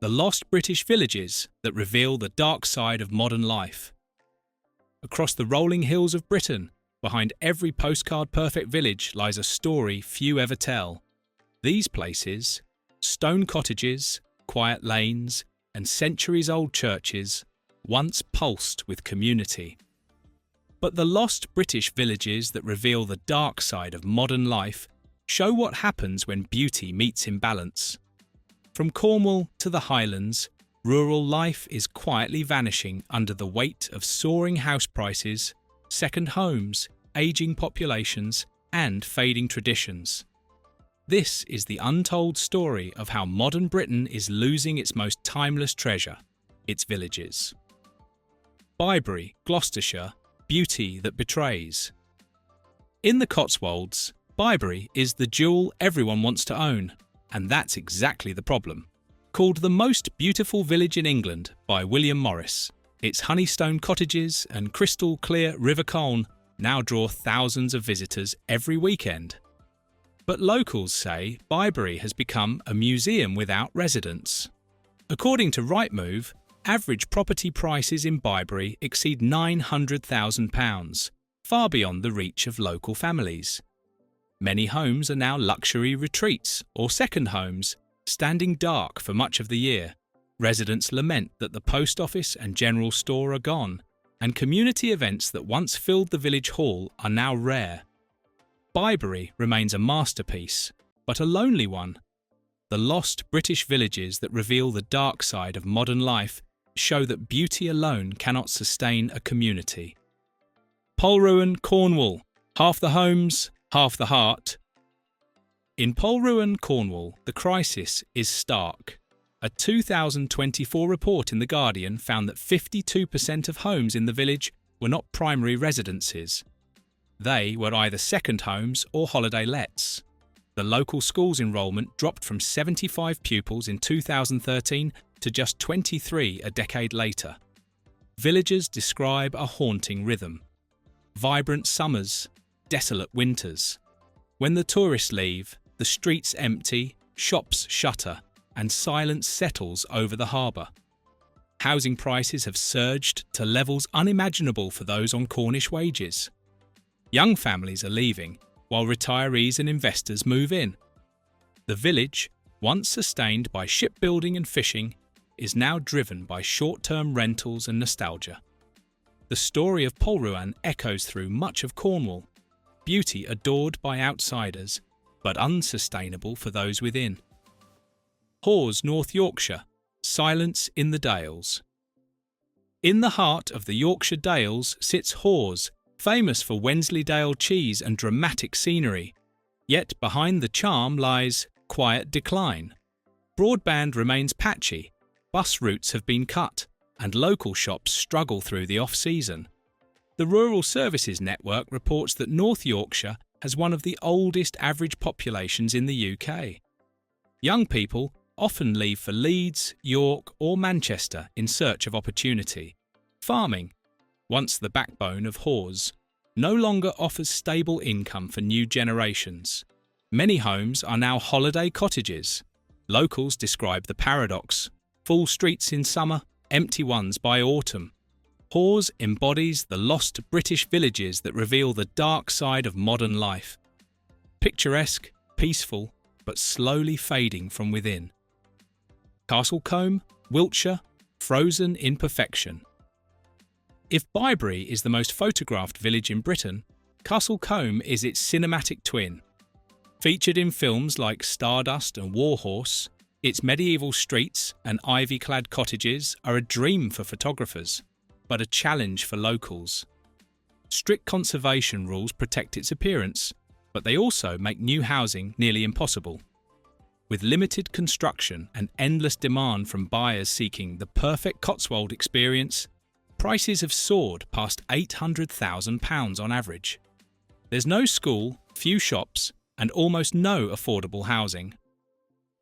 lost British villages that reveal the dark side of modern life. Across the rolling hills of Britain, behind every postcard-perfect village lies a story few ever tell. These places, stone cottages, quiet lanes, and centuries-old churches, once pulsed with community. But the lost British villages that reveal the dark side of modern life show what happens when beauty meets imbalance. From Cornwall to the Highlands, rural life is quietly vanishing under the weight of soaring house prices, second homes, ageing populations, and fading traditions. This is the untold story of how modern Britain is losing its most timeless treasure, its villages. Bibury, Gloucestershire, beauty that betrays. In the Cotswolds, Bibury is the jewel everyone wants to own, and that's exactly the problem. Called the most beautiful village in England by William Morris, its honeystone cottages and crystal-clear River Coln now draw thousands of visitors every weekend. But locals say Bibury has become a museum without residents. According to Rightmove, average property prices in Bibury exceed £900,000, far beyond the reach of local families. Many homes are now luxury retreats or second homes, standing dark for much of the year. Residents lament that the post office and general store are gone, and community events that once filled the village hall are now rare. Bibury remains a masterpiece, but a lonely one. The lost British villages that reveal the dark side of modern life show that beauty alone cannot sustain a community. Polruan, Cornwall, half the homes, half the heart. In Polruan, Cornwall, the crisis is stark. A 2024 report in The Guardian found that 52% of homes in the village were not primary residences. They were either second homes or holiday lets. The local school's enrolment dropped from 75 pupils in 2013 to just 23 a decade later. Villagers describe a haunting rhythm. Vibrant summers, desolate winters. When the tourists leave, the streets empty, shops shutter, and silence settles over the harbour. Housing prices have surged to levels unimaginable for those on Cornish wages. Young families are leaving, while retirees and investors move in. The village, once sustained by shipbuilding and fishing, is now driven by short-term rentals and nostalgia. The story of Polruan echoes through much of Cornwall, beauty adored by outsiders, but unsustainable for those within. Hawes, North Yorkshire, silence in the Dales. In the heart of the Yorkshire Dales sits Hawes, famous for Wensleydale cheese and dramatic scenery. Yet behind the charm lies quiet decline. Broadband remains patchy, bus routes have been cut, and local shops struggle through the off-season. The Rural Services Network reports that North Yorkshire has one of the oldest average populations in the UK. Young people often leave for Leeds, York or Manchester in search of opportunity. Farming, once the backbone of Hawes, no longer offers stable income for new generations. Many homes are now holiday cottages. Locals describe the paradox: full streets in summer, empty ones by autumn. Hawes embodies the lost British villages that reveal the dark side of modern life. Picturesque, peaceful, but slowly fading from within. Combe, Wiltshire, frozen in perfection. If Bibury is the most photographed village in Britain, Combe is its cinematic twin. Featured in films like Stardust and Warhorse, its medieval streets and ivy-clad cottages are a dream for photographers, but a challenge for locals. Strict conservation rules protect its appearance, but they also make new housing nearly impossible. With limited construction and endless demand from buyers seeking the perfect Cotswold experience, prices have soared past £800,000 on average. There's no school, few shops, and almost no affordable housing.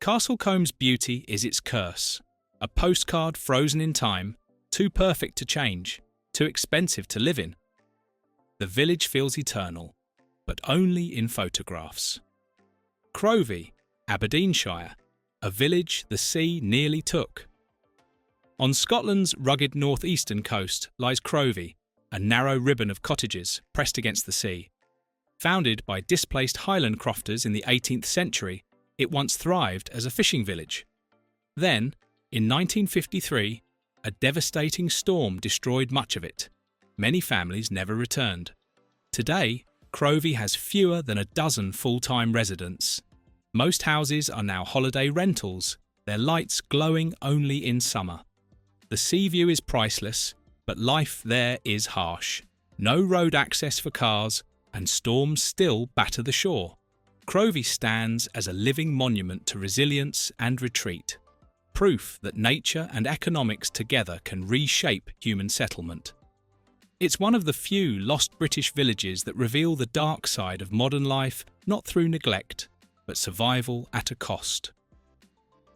Combe's beauty is its curse, a postcard frozen in time, too perfect to change, too expensive to live in. The village feels eternal, but only in photographs. Crovie, Aberdeenshire, a village the sea nearly took. On Scotland's rugged northeastern coast lies Crovie, a narrow ribbon of cottages pressed against the sea. Founded by displaced Highland crofters in the 18th century, it once thrived as a fishing village. Then, in 1953, a devastating storm destroyed much of it. Many families never returned. Today, Crovie has fewer than a dozen full-time residents. Most houses are now holiday rentals, their lights glowing only in summer. The sea view is priceless, but life there is harsh. No road access for cars, and storms still batter the shore. Crovie stands as a living monument to resilience and retreat, proof that nature and economics together can reshape human settlement. It's one of the few lost British villages that reveal the dark side of modern life, not through neglect, but survival at a cost.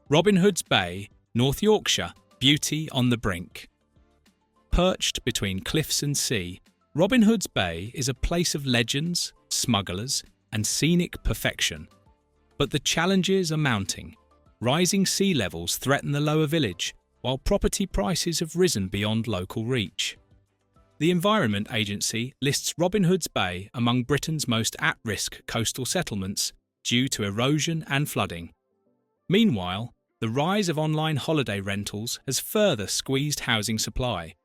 Robin Hood's Bay, North Yorkshire, beauty on the brink. Perched between cliffs and sea, Robin Hood's Bay is a place of legends, smugglers, and scenic perfection. But the challenges are mounting. Rising sea levels threaten the lower village, while property prices have risen beyond local reach. The Environment Agency lists Robin Hood's Bay among Britain's most at-risk coastal settlements due to erosion and flooding. Meanwhile, the rise of online holiday rentals has further squeezed housing supply.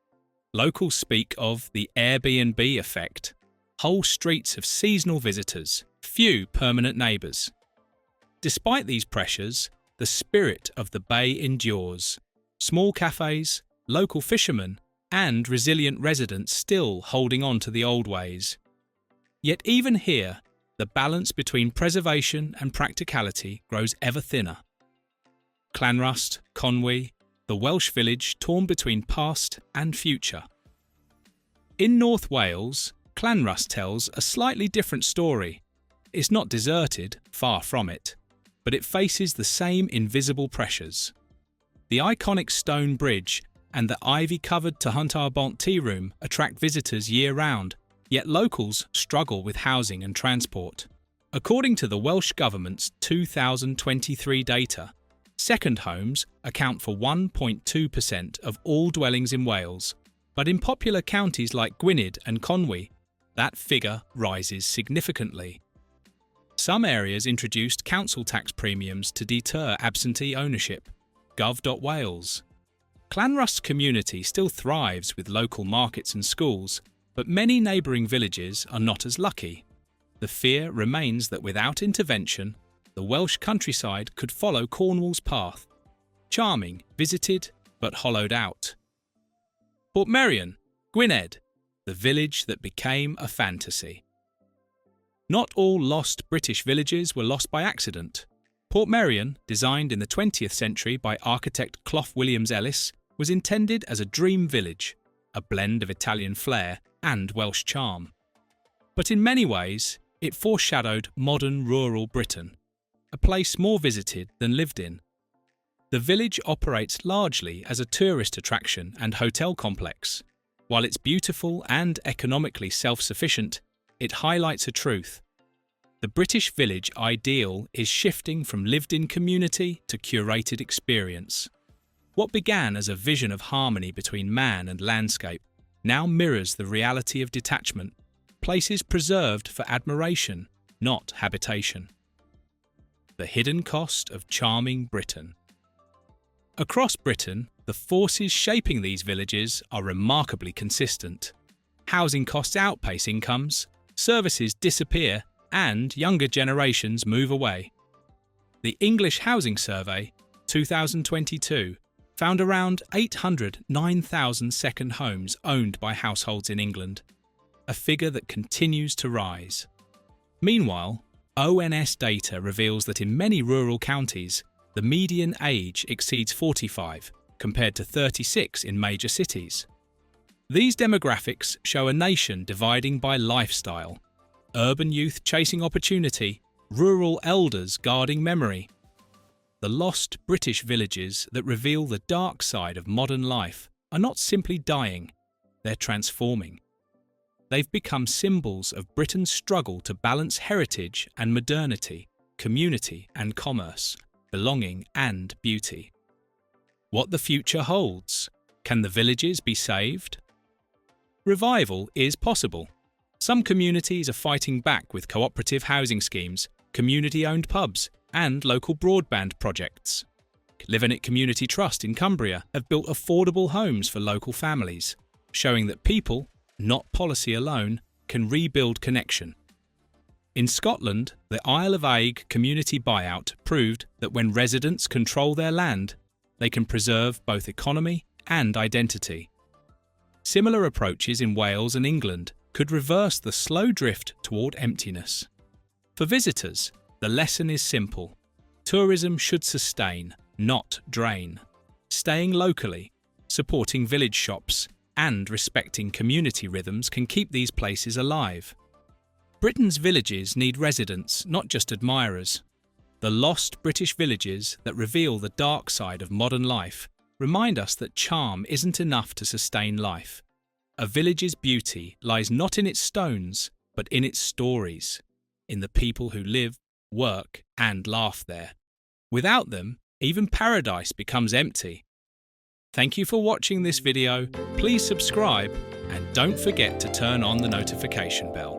Locals speak of the Airbnb effect. Whole streets of seasonal visitors, few permanent neighbours. Despite these pressures, the spirit of the bay endures. Small cafes, local fishermen, and resilient residents still holding on to the old ways. Yet even here, the balance between preservation and practicality grows ever thinner. Llanrwst, Cornwall, the Welsh village torn between past and future. In North Wales, Llanrwst tells a slightly different story. It's not deserted, far from it, but it faces the same invisible pressures. The iconic stone bridge and the ivy-covered Tehantarbont tea room attract visitors year-round, yet locals struggle with housing and transport. According to the Welsh Government's 2023 data, second homes account for 1.2% of all dwellings in Wales, but in popular counties like Gwynedd and Conwy, that figure rises significantly. Some areas introduced council tax premiums to deter absentee ownership. Gov.Wales. Llanrwst's community still thrives with local markets and schools, but many neighbouring villages are not as lucky. The fear remains that without intervention, the Welsh countryside could follow Cornwall's path. Charming, visited, but hollowed out. Portmeirion, Gwynedd, the village that became a fantasy. Not all lost British villages were lost by accident. Portmeirion, designed in the 20th century by architect Clough Williams Ellis, was intended as a dream village, a blend of Italian flair and Welsh charm. But in many ways, it foreshadowed modern rural Britain, a place more visited than lived in. The village operates largely as a tourist attraction and hotel complex. While it's beautiful and economically self-sufficient, it highlights a truth. The British village ideal is shifting from lived-in community to curated experience. What began as a vision of harmony between man and landscape now mirrors the reality of detachment, places preserved for admiration, not habitation. The hidden cost of charming Britain. Across Britain, the forces shaping these villages are remarkably consistent. Housing costs outpace incomes, services disappear, and younger generations move away. The English Housing Survey, 2022, found around 809,000 second homes owned by households in England, a figure that continues to rise. Meanwhile, ONS data reveals that in many rural counties, the median age exceeds 45, compared to 36 in major cities. These demographics show a nation dividing by lifestyle. Urban youth chasing opportunity, rural elders guarding memory. The lost British villages that reveal the dark side of modern life are not simply dying, they're transforming. They've become symbols of Britain's struggle to balance heritage and modernity, community and commerce, belonging and beauty. What the future holds. Can the villages be saved? Revival is possible. Some communities are fighting back with cooperative housing schemes, community-owned pubs, and local broadband projects. Live in It Community Trust in Cumbria have built affordable homes for local families, showing that people, not policy alone, can rebuild connection. In Scotland, the Isle of Eigg community buyout proved that when residents control their land, they can preserve both economy and identity. Similar approaches in Wales and England could reverse the slow drift toward emptiness. For visitors, the lesson is simple. Tourism should sustain, not drain. Staying locally, supporting village shops, and respecting community rhythms can keep these places alive. Britain's villages need residents, not just admirers. The lost British villages that reveal the dark side of modern life remind us that charm isn't enough to sustain life. A village's beauty lies not in its stones, but in its stories, in the people who live, work, and laugh there. Without them, even paradise becomes empty. Thank you for watching this video. Please subscribe and don't forget to turn on the notification bell.